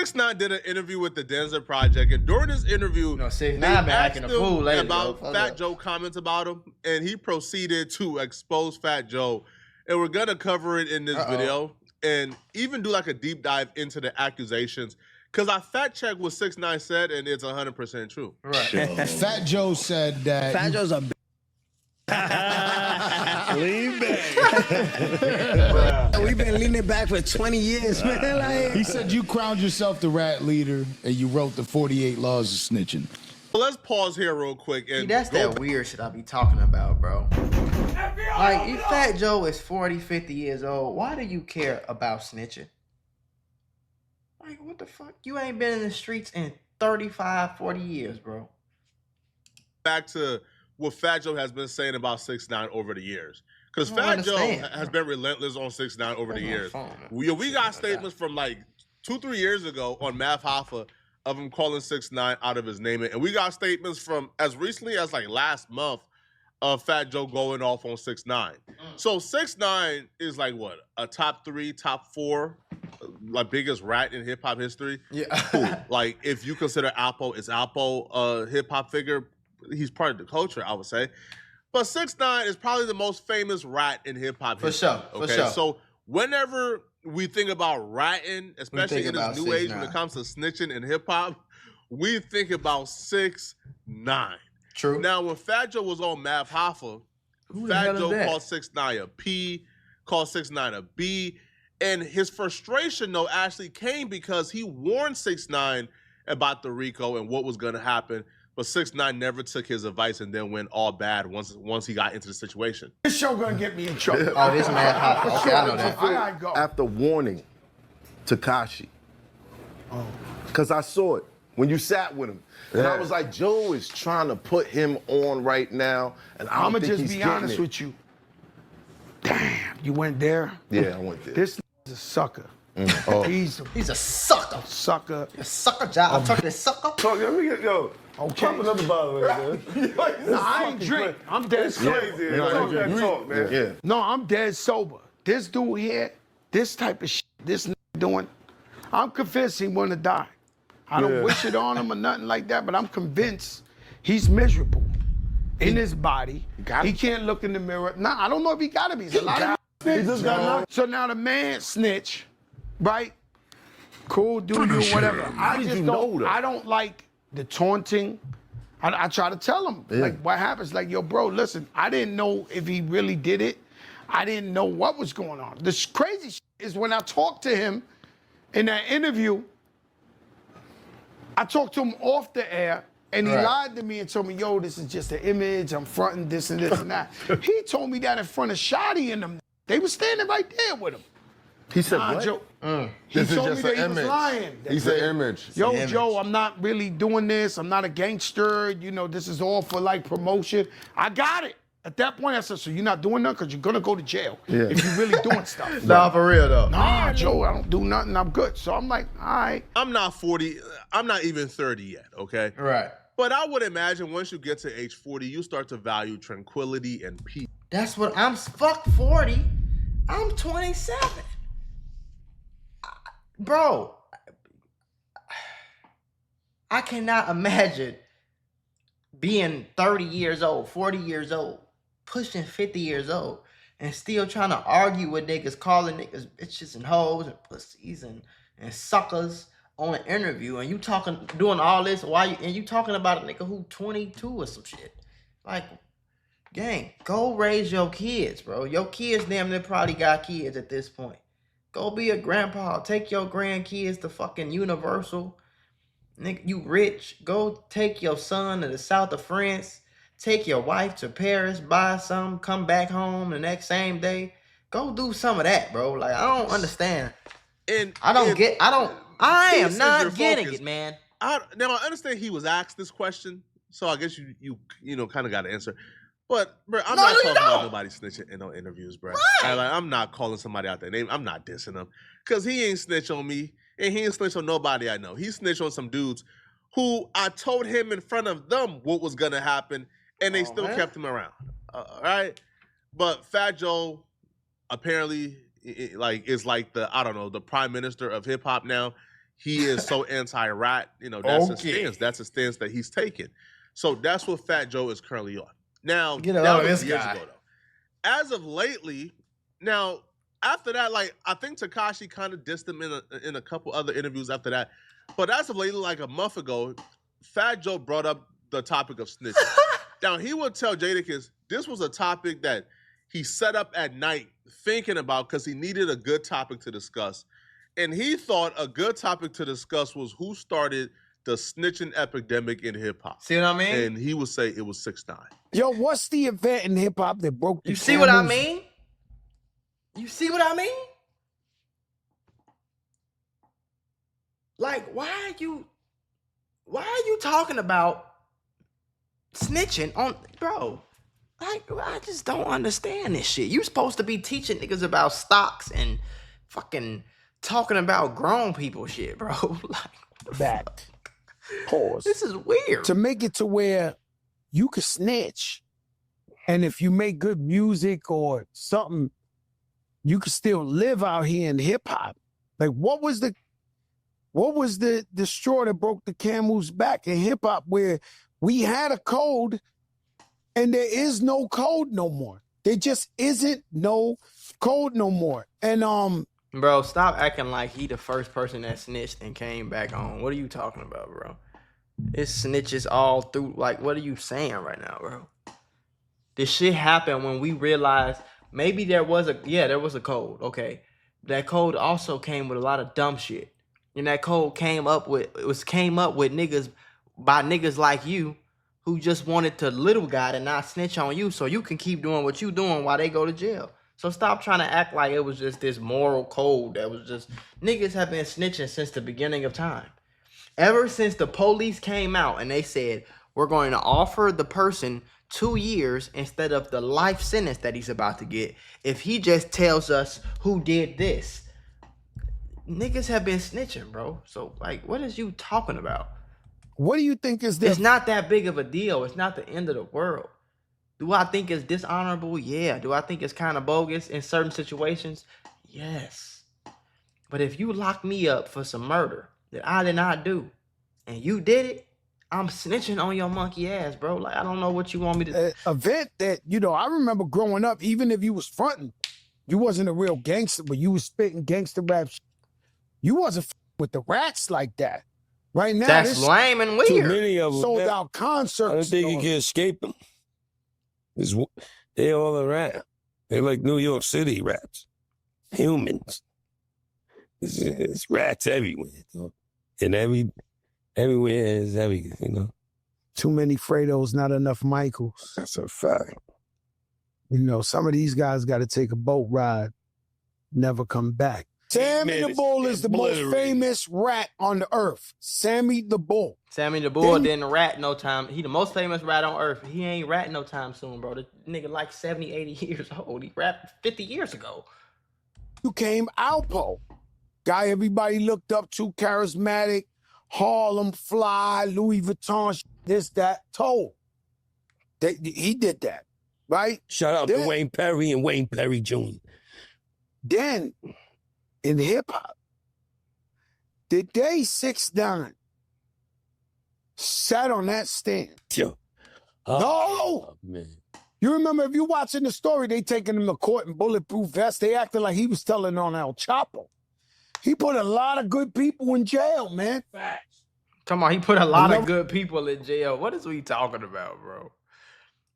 6ix9ine did an interview with the Denzer Project, and during this interview, 6ix9ine they been asked acting a fool him lately, about bro. Fat Joe comments about him, and he proceeded to expose Fat Joe. And we're gonna cover it in this video, and even do like a deep dive into the accusations, because I fact checked what 6ix9ine said, and it's 100% true. Right. Fat Joe said that. Fat Joe's a Lean back. We've been leaning back for 20 years, man. Like, He said you crowned yourself the rat leader and you wrote the 48 laws of snitching. So let's pause here real quick. And See, that's that weird shit I be talking about, bro. Like, if Fat Joe is 40, 50 years old, why do you care about snitching? Like, what the fuck? You ain't been in the streets in 35, 40 years, bro. back to what Fat Joe has been saying about 6ix9ine over the years. Because Fat Joe has been relentless on 6ix9ine over the years. We got statements from like 2-3 years ago on Math Hoffa of him calling 6ix9ine out of his name. And we got statements from as recently as like last month of Fat Joe going off on 6ix9ine. So 6ix9ine is like what? A top 3, top 4, like biggest rat in hip hop history. Yeah. Cool. Like if you consider Alpo is Alpo a hip hop figure, he's part of the culture, I would say. But 6ix9ine is probably the most famous rat in hip hop history. For sure. Okay. For sure. So whenever we think about ratting, especially in this new age when it comes to snitching in hip hop, we think about 6ix9ine. True. Now, when Fat Joe was on Math Hoffa, Fat Joe called 6ix9ine a P, called 6ix9ine a B, and his frustration, though, actually came because he warned 6ix9ine about the Rico and what was going to happen, but 6ix9ine never took his advice and then went all bad once he got into the situation. This show gonna get me in trouble. Oh, this Math Hoffa. Okay, I know that. I gotta go. After warning Tekashi. Because I saw it when you sat with him. And I was like, Joe is trying to put him on right now, and I'm don't gonna think just he's be getting honest it. with you. Damn, you went there? Yeah, I went there. This is a sucker. Oh. He's He's a sucker. sucker. A sucker job. I'm talking to sucker. Talk, let me get, yo, Okay. pop another bottle right there. No, I ain't drink. I'm dead It's sober. crazy. Talk that talk, man. Yeah. No, I'm dead sober. This dude here, this type of shit, this doing, I'm convinced he wanna die. I don't wish it on him or nothing like that, but I'm convinced he's miserable in his body. He can't look in the mirror. Nah, I don't know if he gotta be. He's a lot of He just got knocked. So now the man snitch, right? Cool, do you, whatever. I just don't, I don't like the taunting. I try to tell him, like, what happens? Like, yo, bro, listen, I didn't know if he really did it. I didn't know what was going on. The crazy shit is when I talked to him in that interview, I talked to him off the air, and he lied to me and told me, yo, this is just an image, I'm fronting this and this and that. He told me that in front of Shotty and them. They were standing right there with him. He said, what? Joe, he This is told just me that an he was image. lying. He's an image. Yo, Joe, I'm not really doing this. I'm not a gangster. You know, this is all for like promotion. I got it. At that point, I said, so you're not doing nothing because you're going to go to jail if you're really doing stuff. Nah, for real, though. Nah, Joe, I don't do nothing. I'm good. So I'm like, all right. I'm not 40. I'm not even 30 yet, okay? Right. But I would imagine once you get to age 40, you start to value tranquility and peace. That's what I'm, fuck 40. I'm 27. Bro, I cannot imagine being 30 years old, 40 years old, pushing 50 years old, and still trying to argue with niggas, calling niggas bitches and hoes and pussies and suckers on an interview, and you talking, doing all this while you talking about a nigga who 22 or some shit. Like, gang, go raise your kids, bro. Your kids damn near probably got kids at this point. Go be a grandpa. Take your grandkids to fucking Universal. Nigga, you rich. Go take your son to the south of France. Take your wife to Paris. Buy some. Come back home the next same day. Go do some of that, bro. Like, I don't understand. And I am not getting focus. it, man. Now, I understand he was asked this question, so I guess you know, kind of got to answer. But, bro, I'm not talking about nobody snitching in no interviews, bro. Right. I'm not calling somebody out their name. I'm not dissing them. Because he ain't snitch on me, and he ain't snitch on nobody I know. He snitched on some dudes who I told him in front of them what was going to happen, and they still kept him around. All right? But Fat Joe apparently is like the, I don't know, the prime minister of hip-hop now. he is so anti-rat. That's a stance. That's a stance that he's taken. So that's what Fat Joe is currently on. Now, that was years ago, though. As of lately, now, after that, like, I think Tekashi kind of dissed him in a couple other interviews after that. But as of lately, like a month ago, Fat Joe brought up the topic of snitching. Now, he would tell Jadakiss this was a topic that he set up at night thinking about because he needed a good topic to discuss. And he thought a good topic to discuss was who started the snitching epidemic in hip-hop. See what I mean? And he would say it was 6ix9ine. Yo, what's the event in hip-hop that broke the You see what I mean? You see what I mean? Like, why are you talking about snitching on, bro? Like, I just don't understand this shit. You supposed to be teaching niggas about stocks and fucking talking about grown people shit, bro. Like, that. Pause. This is weird. To make it to where you could snitch, and if you make good music or something, you could still live out here in hip hop. Like, what was the straw that broke the camel's back in hip hop, where we had a code and there is no code no more? There just isn't no code no more. And bro, stop acting like he the first person that snitched and came back on. What are you talking about, bro? It's snitches all through. Like, what are you saying right now, bro? This shit happened when we realized maybe there was a code. Okay. That code also came with a lot of dumb shit. And that code came up with niggas by niggas like you who just wanted to little guy to not snitch on you so you can keep doing what you doing while they go to jail. So stop trying to act like it was just this moral code that was just... Niggas have been snitching since the beginning of time. Ever since the police came out and they said, we're going to offer the person 2 years instead of the life sentence that he's about to get if he just tells us who did this. Niggas have been snitching, bro. So, like, what is you talking about? What do you think is this? It's not that big of a deal. It's not the end of the world. Do I think it's dishonorable? Yeah. Do I think it's kind of bogus in certain situations? Yes. But if you lock me up for some murder that I did not do, and you did it, I'm snitching on your monkey ass, bro. Like, I don't know what you want me to... event that, I remember growing up, even if you was fronting, you wasn't a real gangster, but you was spitting gangster rap. You wasn't with the rats like that. Right now, that's lame and weird. Too many of them. Sold out concerts. I don't think you can escape them. They all around. They're like New York City rats. Humans. It's rats everywhere. And everywhere is everything, Too many Fredos, not enough Michaels. That's a fact. Some of these guys got to take a boat ride, never come back. Sammy the Bull is the most famous rat on the earth. Sammy the Bull. Sammy the Bull didn't rat no time. He the most famous rat on earth. He ain't ratting no time soon, bro. The nigga like 70, 80 years old. He rapped 50 years ago. You came Alpo. Guy everybody looked up to, charismatic, Harlem fly, Louis Vuitton, this, that, Toll. He did that, right? Shout out to Wayne Perry and Wayne Perry Jr. Then, in hip-hop, the day 6ix9ine sat on that stand. Yo. No! Man. You remember, if you're watching the story, they taking him to court in bulletproof vests. They acted like he was telling on El Chapo. He put a lot of good people in jail, man. Facts. Come on, he put a lot of good people in jail. What is we talking about, bro?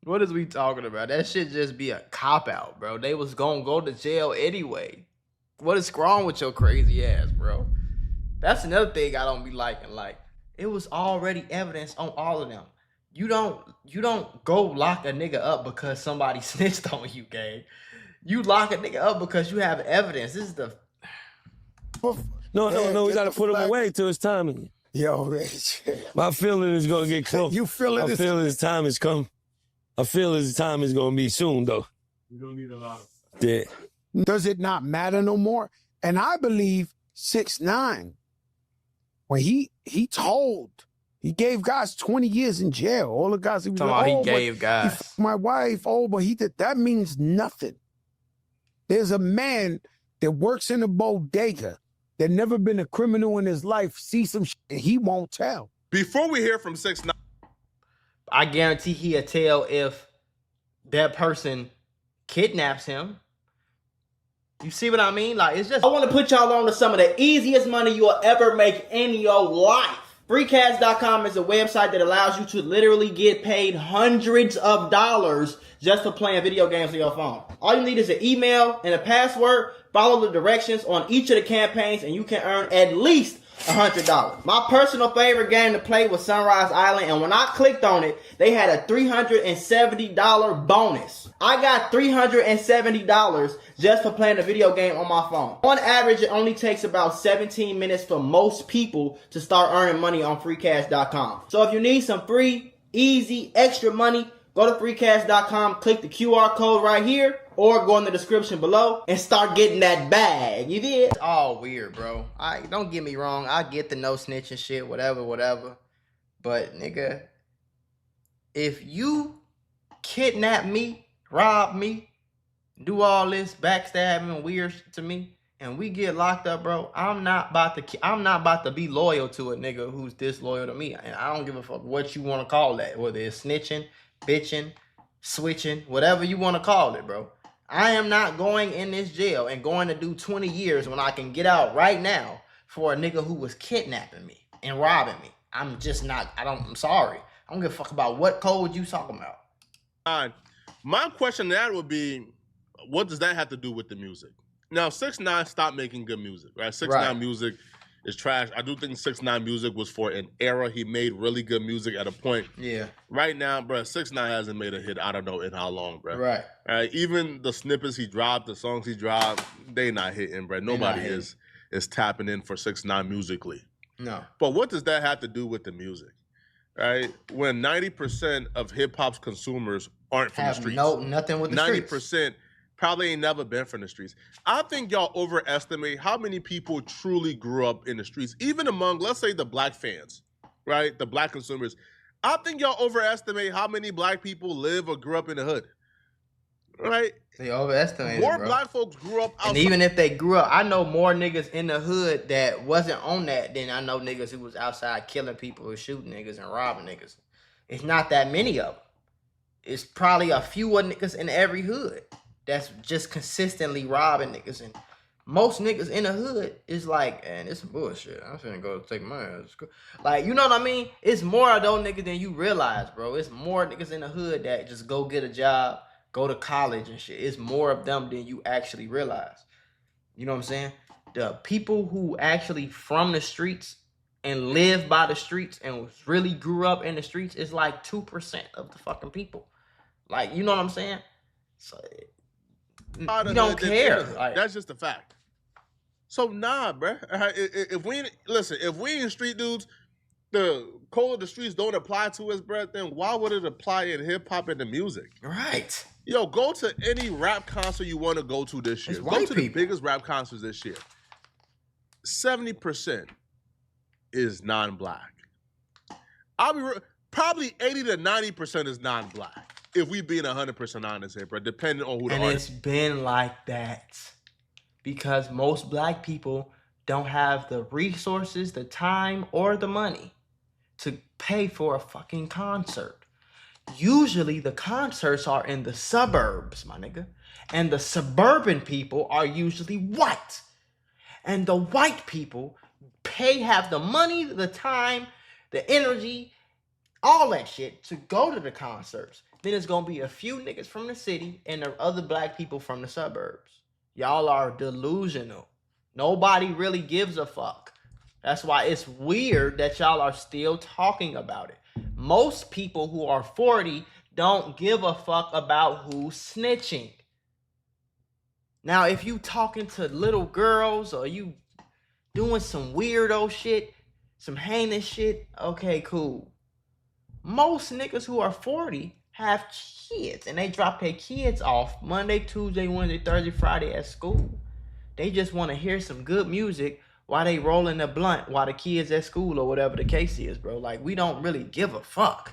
What is we talking about? That shit just be a cop-out, bro. They was gonna go to jail anyway. What is wrong with your crazy ass, bro? That's another thing I don't be liking. Like, it was already evidence on all of them. You don't go lock a nigga up because somebody snitched on you, gang. You lock a nigga up because you have evidence. This is the... No, we gotta put him away till his time. Yo, my feeling is gonna get close. You feel it? I feel his time has come. I feel his time is gonna be soon, though. We don't need a lot. Yeah. Does it not matter no more? And I believe 6ix9ine, when he gave guys 20 years in jail. All the guys he was like, he gave guys. He fucked my wife, but he did. That means nothing. There's a man that works in a bodega that never been a criminal in his life see some shit and he won't tell. Before we hear from 6ix9ine, I guarantee he'll tell if that person kidnaps him. You see what I mean? Like, it's just, I want to put y'all on to some of the easiest money you'll ever make in your life. Freecash.com is a website that allows you to literally get paid hundreds of dollars just for playing video games on your phone. All you need is an email and a password. Follow the directions on each of the campaigns and you can earn at least $100. My personal favorite game to play was Sunrise Island, and when I clicked on it, they had a $370 bonus. I got $370 just for playing a video game on my phone. On average, it only takes about 17 minutes for most people to start earning money on Freecash.com. So if you need some free, easy, extra money, go to Freecash.com, click the QR code right here, or go in the description below and start getting that bag. You did? It's all weird, bro. Don't get me wrong. I get the no snitching shit, whatever. But, nigga, if you kidnap me, rob me, do all this backstabbing weird shit to me, and we get locked up, bro, I'm not about to be loyal to a nigga who's disloyal to me. And I don't give a fuck what you want to call that, whether it's snitching, bitching, switching, whatever you want to call it, bro. I am not going in this jail and going to do 20 years when I can get out right now for a nigga who was kidnapping me and robbing me. I'm just not, I'm sorry. I don't give a fuck about what code you talking about. my question to that would be, what does that have to do with the music? Now, 6ix9ine stopped making good music, right? 6ix9ine music is trash. I do think 6ix9ine music was for an era. He made really good music at a point. Yeah. Right now, bro, 6ix9ine hasn't made a hit, I don't know in how long, bro. Right. Even the snippets he dropped, the songs he dropped, they not hitting, bro. Nobody is tapping in for 6ix9ine musically. No. But what does that have to do with the music, right? When 90% of hip-hop's consumers aren't from the streets. Nothing with the streets. 90% probably ain't never been from the streets. I think y'all overestimate how many people truly grew up in the streets, even among, let's say, the black fans, right? The black consumers. I think y'all overestimate how many black people live or grew up in the hood, right? They overestimate More it, bro. black folks grew up outside. And even if they grew up, I know more niggas in the hood that wasn't on that than I know niggas who was outside killing people or shooting niggas and robbing niggas. It's not that many of them. It's probably a few of niggas in every hood that's just consistently robbing niggas. And most niggas in the hood is like, man, it's some bullshit. I'm finna go take my ass. Like, you know what I mean? It's more of those niggas than you realize, bro. It's more niggas in the hood that just go get a job, go to college and shit. It's more of them than you actually realize. You know what I'm saying? The people who actually from the streets and live by the streets and really grew up in the streets is like 2% of the fucking people. Like, you know what I'm saying? So you don't care. That's just a fact. So nah, bruh. If we ain't street dudes, the code of the streets don't apply to us, bruh, then why would it apply in hip hop and the music? Right. Yo, go to any rap concert you want to go to this year. Go to the biggest rap concerts this year. 70% is non-black. Probably 80 to 90% is non-black. If we being 100% honest here, bro, depending on who the artist. And it's been like that because most black people don't have the resources, the time, or the money to pay for a fucking concert. Usually the concerts are in the suburbs, my nigga. And the suburban people are usually white. And the white people have the money, the time, the energy, all that shit to go to the concerts. Then it's gonna be a few niggas from the city and the other black people from the suburbs. Y'all are delusional. Nobody really gives a fuck. That's why it's weird that y'all are still talking about it. Most people who are 40 don't give a fuck about who's snitching. Now, if you talking to little girls or you doing some weirdo shit, some heinous shit, okay, cool. Most niggas who are 40 have kids and they drop their kids off Monday, Tuesday, Wednesday, Thursday, Friday at school. They just want to hear some good music while they rolling the blunt while the kids at school or whatever the case is, bro. Like, we don't really give a fuck.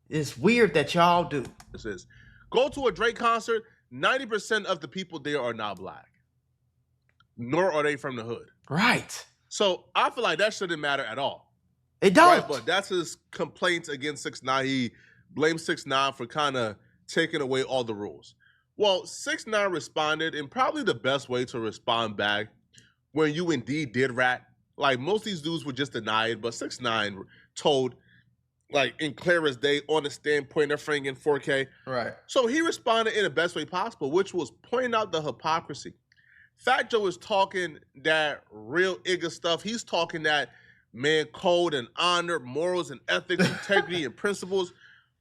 It's weird that y'all do. This is, go to a Drake concert, 90% of the people there are not black. Nor are they from the hood. Right. So I feel like that shouldn't matter at all. It don't. Right? But that's his complaints against 6ix9ine. He blames 6ix9ine for kind of taking away all the rules. Well, 6ix9ine responded in probably the best way to respond back when you indeed did rat. Like, most of these dudes would just deny it, but 6ix9ine told, like, in clear as day, on the stand, pointing their finger in 4K. Right. So he responded in the best way possible, which was pointing out the hypocrisy. Fat Joe is talking that real Igga stuff. He's talking that man code and honor, morals and ethics, integrity and principles.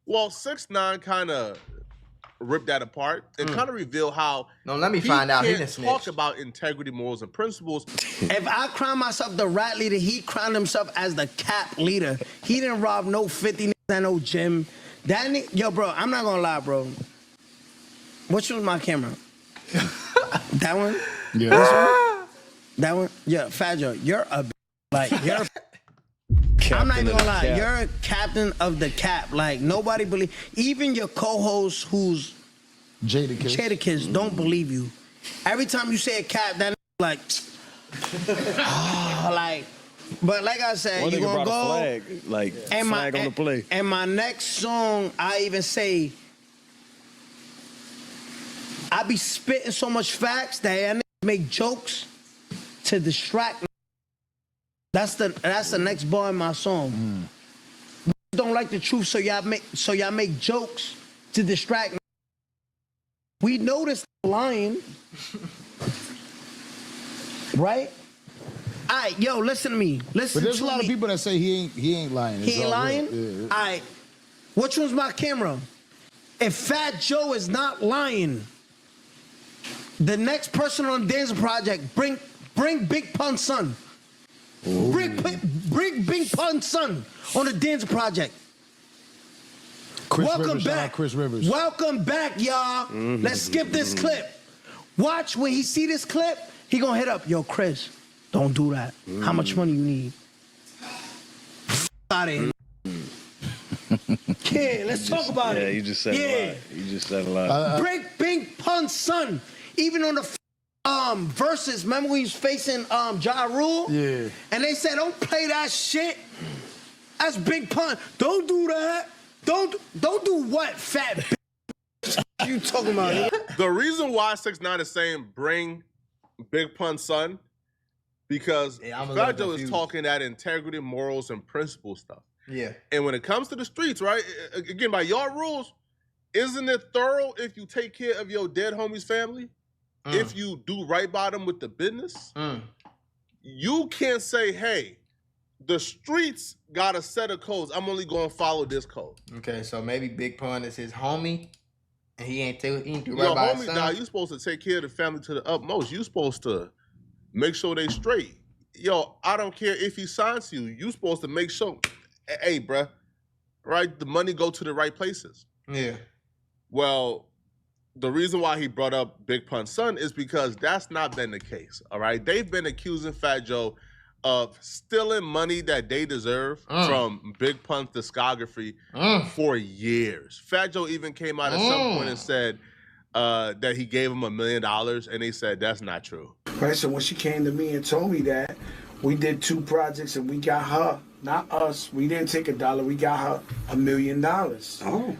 Well, 6ix9ine kind of ripped that apart and kind of reveal how let me find out. He didn't talk about integrity, morals, and principles. If I crown myself the rat leader, he crowned himself as the cap leader. He didn't rob no 50 at no gym. That yo, bro, I'm not gonna lie, bro. Which one's my camera? That one? Yeah. This one? That one? Yeah, Fat Joe, you're a like you're. I'm not even gonna lie. You're a captain of the cap. Like, nobody believe. Even your co-host, who's Jadakiss, don't believe you. Every time you say a cap, that like, like. But like I said, you gonna go. Flag, like and flag on the play. And my next song, I even say, I be spitting so much facts that I make jokes to distract. That's the next bar in my song. Don't like the truth, so y'all make jokes to distract. We know this lying, right? All right, yo, listen to me. Listen. But there's to a lot me. of people that say he ain't lying. He ain't lying. Yeah. All right, which one's my camera? If Fat Joe is not lying, the next person on the Dancing Project, bring Big Pun's son. Bring Big Pun's son on the Dancing Project. Welcome back. Chris Rivers. Welcome back, y'all. Let's skip this clip. Watch when he see this clip, he gonna hit up. Yo, Chris, don't do that. How much money you need? Out of here. Kid, let's talk about it. Yeah, you just said a lot. You just said a lot. Bring Big Pun's son. Even on the verses, remember when he was facing Ja Rule? Yeah. And they said, don't play that shit. That's Big Pun. Don't do that. Don't do what, fat bitch? You talking about? The reason why 6ix9ine is saying bring Big Pun's son, because Fat Joe is talking that integrity, morals, and principle stuff. Yeah. And when it comes to the streets, right? Again, by your rules, isn't it thorough if you take care of your dead homie's family? If you do right by them with the business? You can't say, hey, the streets got a set of codes. I'm only going to follow this code. Okay, so maybe Big Pun is his homie, and he ain't do right Yo, by homie, his son. now you supposed to take care of the family to the utmost. You supposed to make sure they straight. Yo, I don't care if he signs you. You supposed to make sure, hey, bruh, right? The money go to the right places. Yeah. Well, the reason why he brought up Big Pun's son is because that's not been the case, all right? They've been accusing Fat Joe of stealing money that they deserve from Big Pun's discography for years. Fat Joe even came out at some point and said that he gave him $1 million, and they said that's not true. Right, so when she came to me and told me that, we did 2 projects and we got her, not us, we didn't take $1, we got her $1 million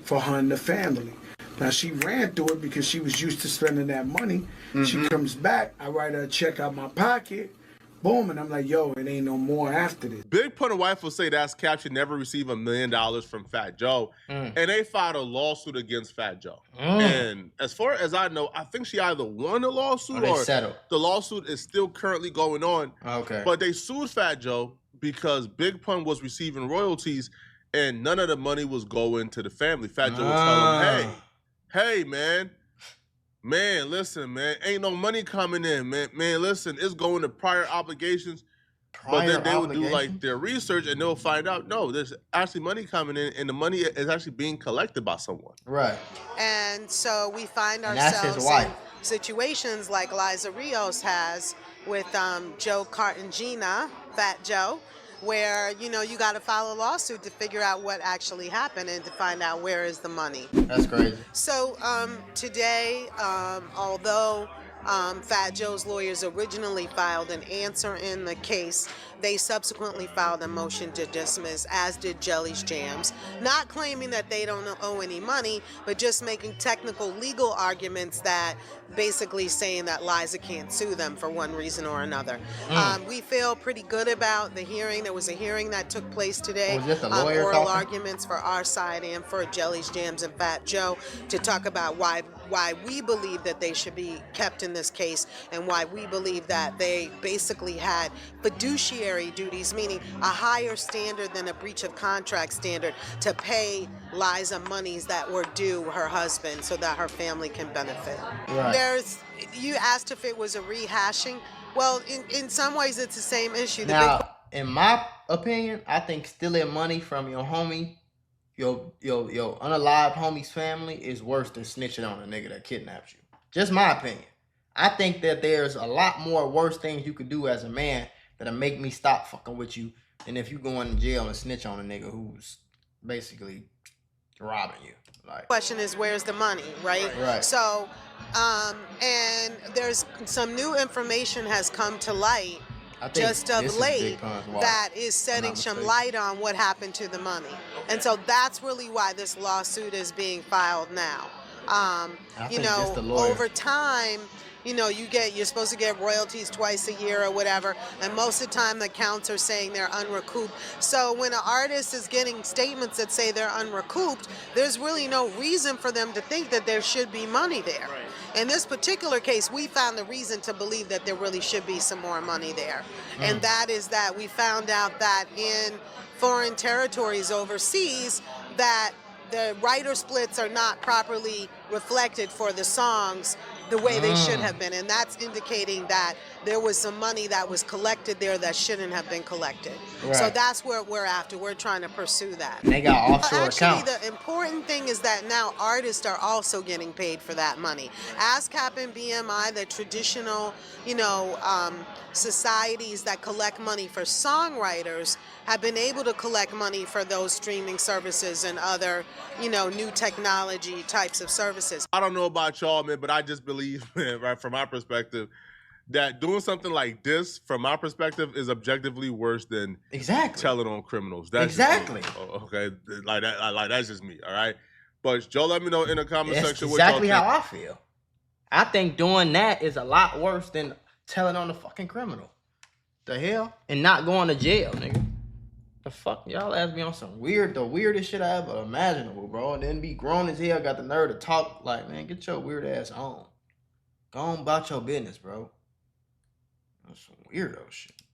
for her and the family. Now, she ran through it because she was used to spending that money. She comes back, I write her a check out my pocket, boom, and I'm like, yo, it ain't no more after this. Big Pun and wife will say that's cap. She never received $1 million from Fat Joe. And they filed a lawsuit against Fat Joe. And as far as I know, I think she either won the lawsuit or settled. The lawsuit is still currently going on. Okay. But they sued Fat Joe because Big Pun was receiving royalties and none of the money was going to the family. Fat Joe would tell him, hey, man, listen, man, ain't no money coming in, man. Man, listen, it's going to prior obligations. But then they would do like their research and they'll find out, no, there's actually money coming in and the money is actually being collected by someone. Right. And so we find And that's ourselves his wife. in situations like Liza Rios has with Joe Cartagena, Fat Joe, where, you know, you got to file a lawsuit to figure out what actually happened and to find out where is the money. That's crazy. So today, although Fat Joe's lawyers originally filed an answer in the case. They subsequently filed a motion to dismiss, as did Jelly's Jams, not claiming that they don't owe any money, but just making technical legal arguments that basically saying that Liza can't sue them for one reason or another. We feel pretty good about the hearing. There was a hearing that took place today. Was this the lawyer oral talking? arguments for our side and for Jelly's Jams and Fat Joe to talk about why we believe that they should be kept in this case and why we believe that they basically had fiduciary duties, meaning a higher standard than a breach of contract standard, to pay Liza monies that were due her husband so that her family can benefit. Right. You asked if it was a rehashing. Well, in some ways it's the same issue. Now, in my opinion, I think stealing money from your homie, your unalived homie's family is worse than snitching on a nigga that kidnaps you. Just my opinion. I think that there's a lot more worse things you could do as a man that'll make me stop fucking with you than if you go into jail and snitch on a nigga who's basically robbing you. Like, question is, where's the money, right? Right. So, and there's some new information has come to light just of late that is setting some light on what happened to the money. And so that's really why this lawsuit is being filed now. Over time, you're supposed to get royalties twice a year or whatever, and most of the time the accounts are saying they're unrecouped. So when an artist is getting statements that say they're unrecouped, there's really no reason for them to think that there should be money there. Right. In this particular case, we found the reason to believe that there really should be some more money there. And that is that we found out that in foreign territories overseas, that the writer splits are not properly reflected for the songs the way they should have been, and that's indicating that there was some money that was collected there that shouldn't have been collected. Right. So that's where we're after. We're trying to pursue that. And they got offshore accounts. Actually, the important thing is that now artists are also getting paid for that money. ASCAP and BMI, the traditional, societies that collect money for songwriters, have been able to collect money for those streaming services and other, new technology types of services. I don't know about y'all, man, but I just believe, man, right, from my perspective, that doing something like this, from my perspective, is objectively worse than telling on criminals. That's exactly. Okay, like that. Like that's just me. All right, but Joe, let me know in the comment section. Exactly how I feel. I think doing that is a lot worse than telling on the fucking criminal. The hell, and not going to jail, nigga. The fuck, y'all asked me on some the weirdest shit I ever imaginable, bro. And then be grown as hell, got the nerve to talk like, man, get your weird ass on. Go on about your business, bro. That's some weirdo shit.